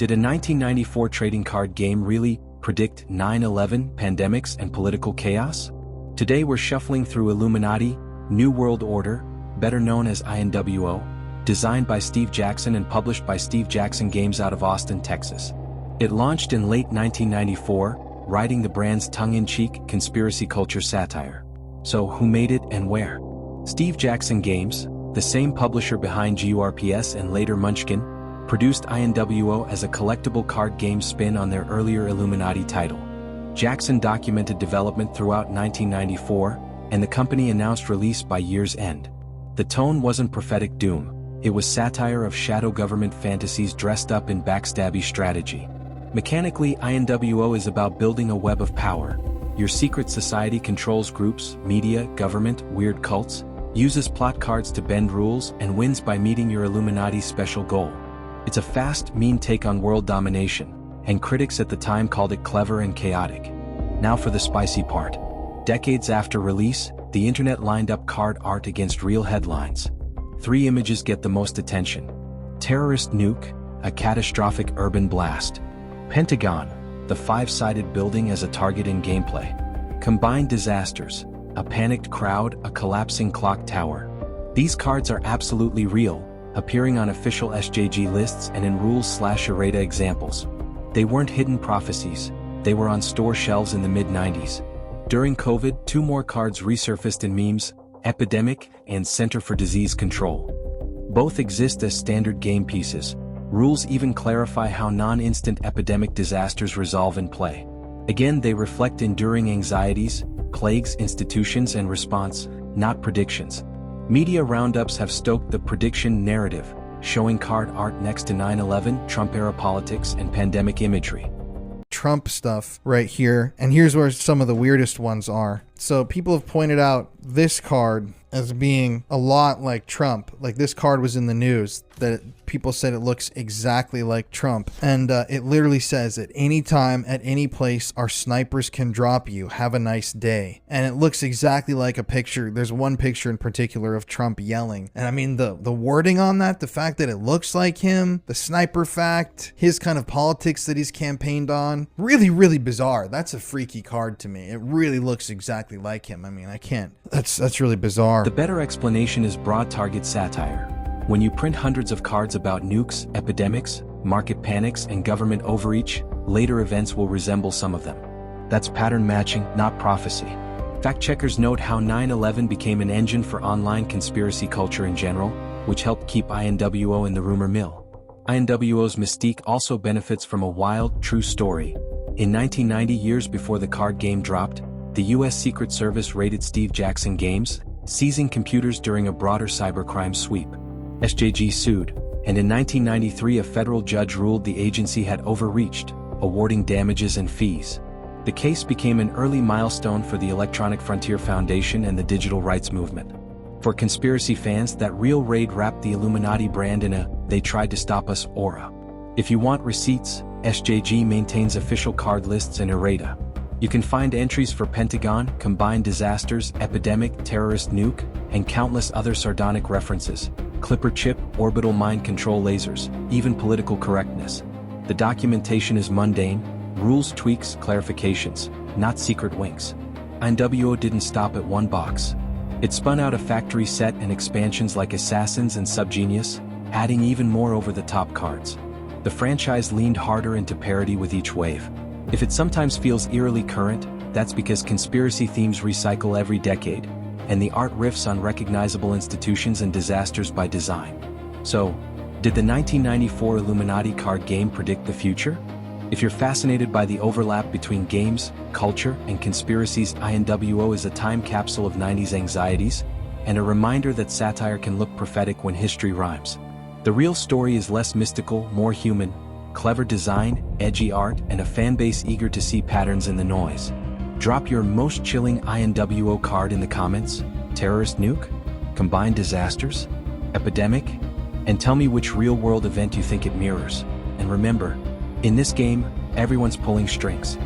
Did a 1994 trading card game really predict 9/11, pandemics, and political chaos? Today we're shuffling through Illuminati, New World Order, better known as INWO, designed by Steve Jackson and published by Steve Jackson Games out of Austin, Texas. It launched in late 1994, riding the brand's tongue-in-cheek conspiracy culture satire. So who made it and where? Steve Jackson Games, the same publisher behind GURPS and later Munchkin, produced INWO as a collectible card game spin on their earlier Illuminati title. Jackson documented development throughout 1994, and the company announced release by year's end. The tone wasn't prophetic doom, it was satire of shadow government fantasies dressed up in backstabby strategy. Mechanically, INWO is about building a web of power. Your secret society controls groups, media, government, weird cults, uses plot cards to bend rules, and wins by meeting your Illuminati's special goal. It's a fast, mean take on world domination, and critics at the time called it clever and chaotic. Now for the spicy part. Decades after release, the internet lined up card art against real headlines. 3 images get the most attention. Terrorist nuke, a catastrophic urban blast. Pentagon, the 5-sided building as a target in gameplay. Combined disasters, a panicked crowd, a collapsing clock tower. These cards are absolutely real, appearing on official SJG lists and in rules/errata examples. They weren't hidden prophecies, they were on store shelves in the mid-90s. During COVID, 2 more cards resurfaced in memes, Epidemic and Center for Disease Control. Both exist as standard game pieces. Rules even clarify how non-instant epidemic disasters resolve in play. Again, they reflect enduring anxieties, plagues institutions and response, not predictions. Media roundups have stoked the prediction narrative, showing card art next to 9/11, Trump-era politics, and pandemic imagery. Trump stuff right here, and here's where some of the weirdest ones are. So people have pointed out this card as being a lot like Trump. Like this card was in the news that people said it looks exactly like Trump. And it literally says at any time, at any place, our snipers can drop you. Have a nice day. And it looks exactly like a picture. There's one picture in particular of Trump yelling. And I mean, the wording on that, the fact that it looks like him, the sniper fact, his kind of politics that he's campaigned on, really, really bizarre. That's a freaky card to me. It really looks exactly like him. I mean, I can't. That's really bizarre. The better explanation is broad target satire. When you print hundreds of cards about nukes, epidemics, market panics, and government overreach, later events will resemble some of them. That's pattern matching, not prophecy. Fact-checkers note how 9/11 became an engine for online conspiracy culture in general, which helped keep INWO in the rumor mill. INWO's mystique also benefits from a wild, true story. In 1990, years before the card game dropped, the U.S. Secret Service raided Steve Jackson Games, seizing computers during a broader cybercrime sweep. SJG sued, and in 1993 a federal judge ruled the agency had overreached, awarding damages and fees. The case became an early milestone for the Electronic Frontier Foundation and the digital rights movement. For conspiracy fans, that real raid wrapped the Illuminati brand in a "they tried to stop us" aura. If you want receipts, SJG maintains official card lists and errata. You can find entries for Pentagon, Combined Disasters, Epidemic, Terrorist Nuke, and countless other sardonic references, Clipper chip, orbital mind control lasers, even political correctness. The documentation is mundane, rules tweaks, clarifications, not secret winks. INWO didn't stop at one box. It spun out a factory set and expansions like Assassins and Subgenius, adding even more over-the-top cards. The franchise leaned harder into parody with each wave. If it sometimes feels eerily current, that's because conspiracy themes recycle every decade, and the art riffs on recognizable institutions and disasters by design. So, did the 1994 Illuminati card game predict the future? If you're fascinated by the overlap between games, culture, and conspiracies, INWO is a time capsule of 90s anxieties, and a reminder that satire can look prophetic when history rhymes. The real story is less mystical, more human. Clever design, edgy art, and a fanbase eager to see patterns in the noise. Drop your most chilling INWO card in the comments. Terrorist nuke? Combined disasters? Epidemic? And tell me which real-world event you think it mirrors. And remember, in this game, everyone's pulling strings.